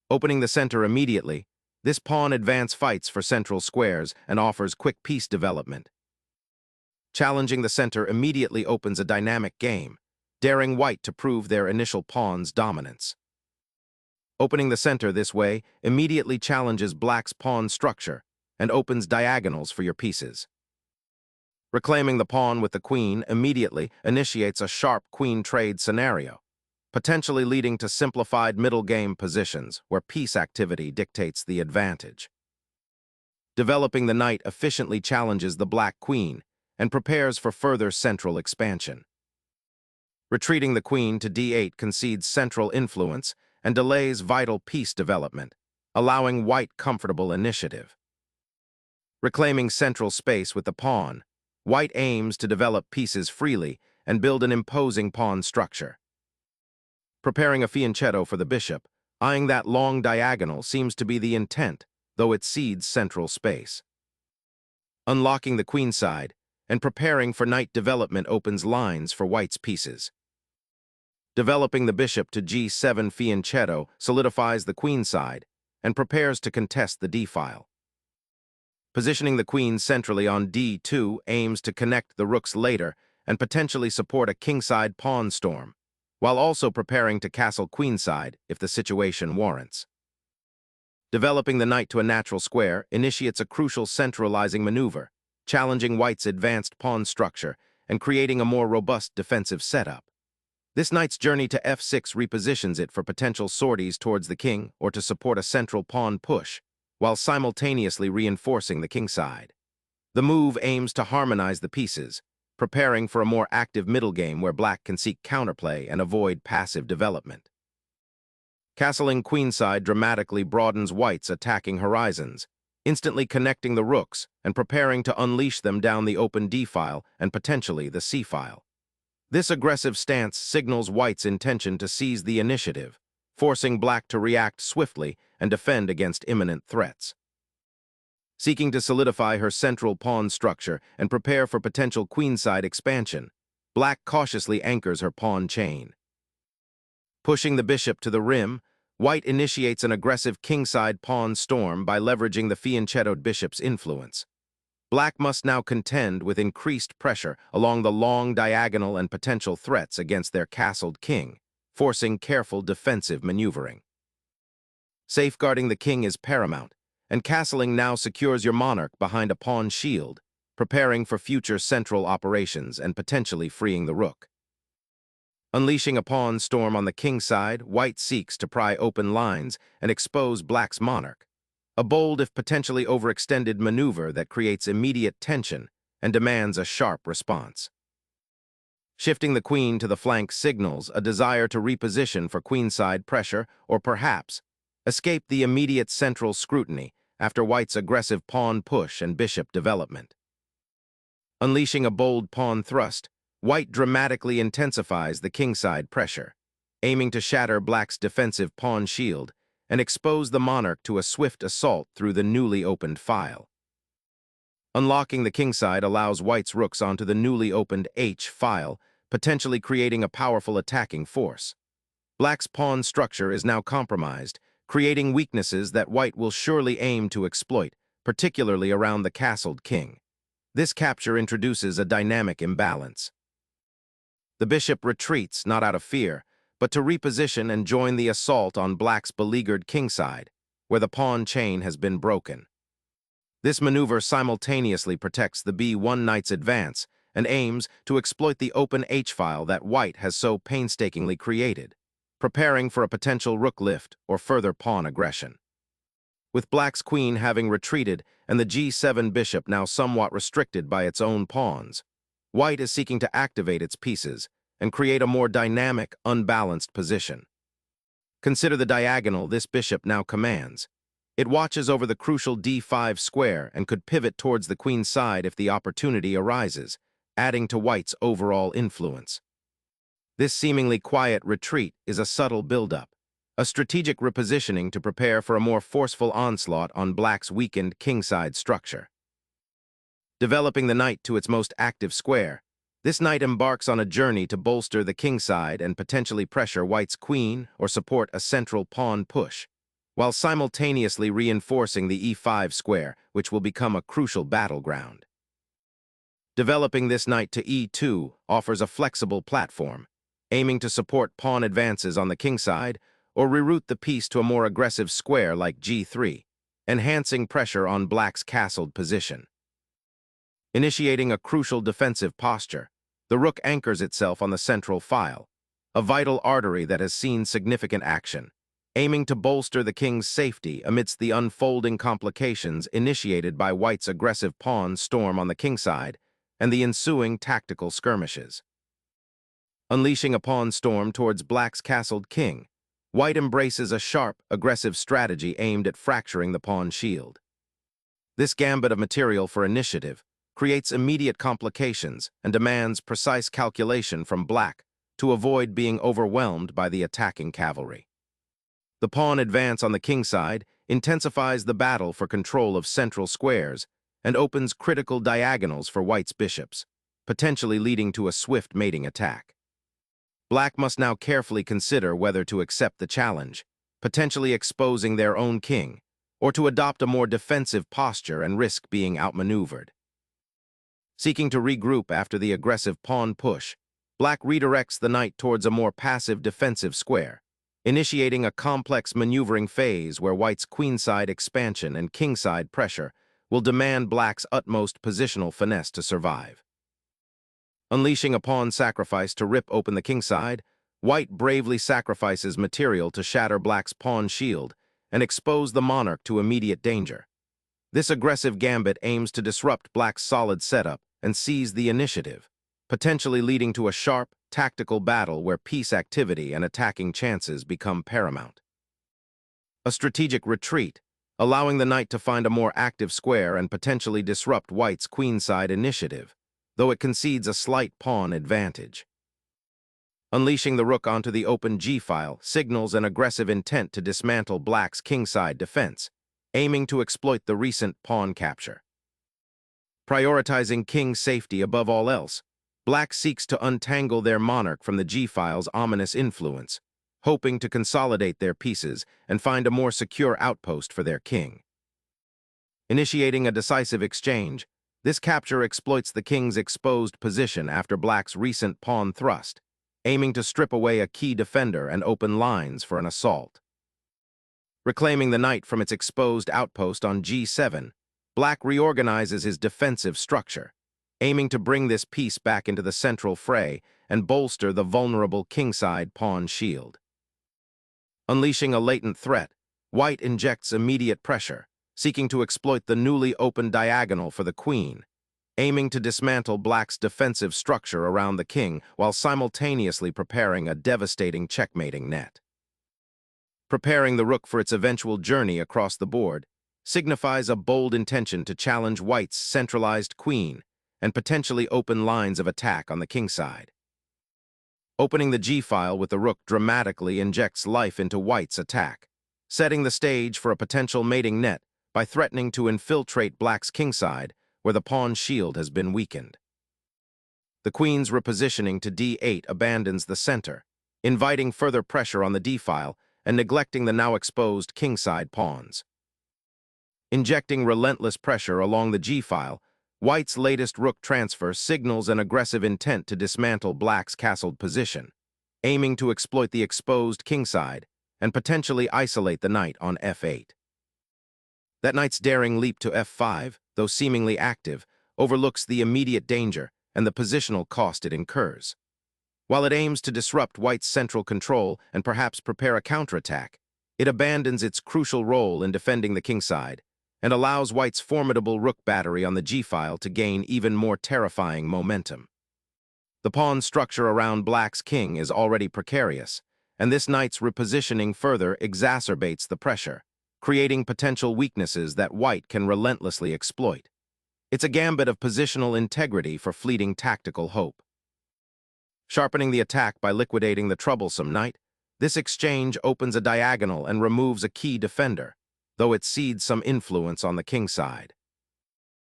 Opening the center immediately, this pawn advance fights for central squares and offers quick piece development. Challenging the center immediately opens a dynamic game, daring white to prove their initial pawn's dominance. Opening the center this way immediately challenges black's pawn structure and opens diagonals for your pieces. Reclaiming the pawn with the queen immediately initiates a sharp queen trade scenario, potentially leading to simplified middle game positions where piece activity dictates the advantage. Developing the knight efficiently challenges the black queen and prepares for further central expansion. Retreating the queen to d8 concedes central influence and delays vital piece development, allowing white comfortable initiative. Reclaiming central space with the pawn, white aims to develop pieces freely and build an imposing pawn structure. Preparing a fianchetto for the bishop, eyeing that long diagonal seems to be the intent, though it cedes central space. Unlocking the queenside and preparing for knight development opens lines for white's pieces. Developing the bishop to g7 fianchetto solidifies the queenside and prepares to contest the d-file. Positioning the queen centrally on d2 aims to connect the rooks later and potentially support a kingside pawn storm, while also preparing to castle queenside if the situation warrants. Developing the knight to a natural square initiates a crucial centralizing maneuver, challenging white's advanced pawn structure and creating a more robust defensive setup. This knight's journey to f6 repositions it for potential sorties towards the king or to support a central pawn push, while simultaneously reinforcing the kingside. The move aims to harmonize the pieces, preparing for a more active middle game where black can seek counterplay and avoid passive development. Castling queenside dramatically broadens white's attacking horizons, instantly connecting the rooks and preparing to unleash them down the open d-file and potentially the c-file. This aggressive stance signals white's intention to seize the initiative, forcing black to react swiftly and defend against imminent threats. Seeking to solidify her central pawn structure and prepare for potential queenside expansion, black cautiously anchors her pawn chain. Pushing the bishop to the rim, white initiates an aggressive kingside pawn storm by leveraging the fianchettoed bishop's influence. Black must now contend with increased pressure along the long diagonal and potential threats against their castled king, forcing careful defensive maneuvering. Safeguarding the king is paramount, and castling now secures your monarch behind a pawn shield, preparing for future central operations and potentially freeing the rook. Unleashing a pawn storm on the king side, white seeks to pry open lines and expose black's monarch, a bold if potentially overextended maneuver that creates immediate tension and demands a sharp response. Shifting the queen to the flank signals a desire to reposition for queenside pressure or perhaps escape the immediate central scrutiny after white's aggressive pawn push and bishop development. Unleashing a bold pawn thrust, white dramatically intensifies the kingside pressure, aiming to shatter black's defensive pawn shield and expose the monarch to a swift assault through the newly opened file. Unlocking the kingside allows white's rooks onto the newly opened h file, potentially creating a powerful attacking force. Black's pawn structure is now compromised, creating weaknesses that white will surely aim to exploit, particularly around the castled king. This capture introduces a dynamic imbalance. The bishop retreats not out of fear, but to reposition and join the assault on black's beleaguered kingside, where the pawn chain has been broken. This maneuver simultaneously protects the b1 knight's advance and aims to exploit the open h-file that white has so painstakingly created, preparing for a potential rook lift or further pawn aggression. With black's queen having retreated and the g7 bishop now somewhat restricted by its own pawns, white is seeking to activate its pieces and create a more dynamic, unbalanced position. Consider the diagonal this bishop now commands. It watches over the crucial d5 square and could pivot towards the queen's side if the opportunity arises, adding to white's overall influence. This seemingly quiet retreat is a subtle buildup, a strategic repositioning to prepare for a more forceful onslaught on black's weakened kingside structure. Developing the knight to its most active square, this knight embarks on a journey to bolster the kingside and potentially pressure white's queen or support a central pawn push, while simultaneously reinforcing the e5 square, which will become a crucial battleground. Developing this knight to e2 offers a flexible platform, aiming to support pawn advances on the kingside or reroute the piece to a more aggressive square like g3, enhancing pressure on black's castled position. Initiating a crucial defensive posture, the rook anchors itself on the central file, a vital artery that has seen significant action, aiming to bolster the king's safety amidst the unfolding complications initiated by white's aggressive pawn storm on the kingside and the ensuing tactical skirmishes. Unleashing a pawn storm towards black's castled king, white embraces a sharp, aggressive strategy aimed at fracturing the pawn shield. This gambit of material for initiative creates immediate complications and demands precise calculation from black to avoid being overwhelmed by the attacking cavalry. The pawn advance on the kingside intensifies the battle for control of central squares and opens critical diagonals for white's bishops, potentially leading to a swift mating attack. Black must now carefully consider whether to accept the challenge, potentially exposing their own king, or to adopt a more defensive posture and risk being outmaneuvered. Seeking to regroup after the aggressive pawn push, black redirects the knight towards a more passive defensive square, initiating a complex maneuvering phase where white's queenside expansion and kingside pressure will demand black's utmost positional finesse to survive. Unleashing a pawn sacrifice to rip open the kingside, white bravely sacrifices material to shatter black's pawn shield and expose the monarch to immediate danger. This aggressive gambit aims to disrupt black's solid setup and seize the initiative, potentially leading to a sharp, tactical battle where piece activity and attacking chances become paramount. A strategic retreat, allowing the knight to find a more active square and potentially disrupt white's queenside initiative, though it concedes a slight pawn advantage. Unleashing the rook onto the open g-file signals an aggressive intent to dismantle black's kingside defense, aiming to exploit the recent pawn capture. Prioritizing king's safety above all else, black seeks to untangle their monarch from the g-file's ominous influence, hoping to consolidate their pieces and find a more secure outpost for their king. Initiating a decisive exchange, this capture exploits the king's exposed position after black's recent pawn thrust, aiming to strip away a key defender and open lines for an assault. Reclaiming the knight from its exposed outpost on g7, black reorganizes his defensive structure, aiming to bring this piece back into the central fray and bolster the vulnerable kingside pawn shield. Unleashing a latent threat, white injects immediate pressure, seeking to exploit the newly opened diagonal for the queen, aiming to dismantle black's defensive structure around the king while simultaneously preparing a devastating checkmating net. Preparing the rook for its eventual journey across the board signifies a bold intention to challenge white's centralized queen and potentially open lines of attack on the kingside. Opening the g-file with the rook dramatically injects life into white's attack, setting the stage for a potential mating net by threatening to infiltrate black's kingside where the pawn shield has been weakened. The queen's repositioning to d8 abandons the center, inviting further pressure on the d-file and neglecting the now exposed kingside pawns. Injecting relentless pressure along the g-file, white's latest rook transfer signals an aggressive intent to dismantle black's castled position, aiming to exploit the exposed kingside and potentially isolate the knight on f8. That knight's daring leap to f5, though seemingly active, overlooks the immediate danger and the positional cost it incurs. While it aims to disrupt white's central control and perhaps prepare a counterattack, it abandons its crucial role in defending the kingside and allows white's formidable rook battery on the g-file to gain even more terrifying momentum. The pawn structure around black's king is already precarious, and this knight's repositioning further exacerbates the pressure, creating potential weaknesses that white can relentlessly exploit. It's a gambit of positional integrity for fleeting tactical hope. Sharpening the attack by liquidating the troublesome knight, this exchange opens a diagonal and removes a key defender, though it cedes some influence on the kingside.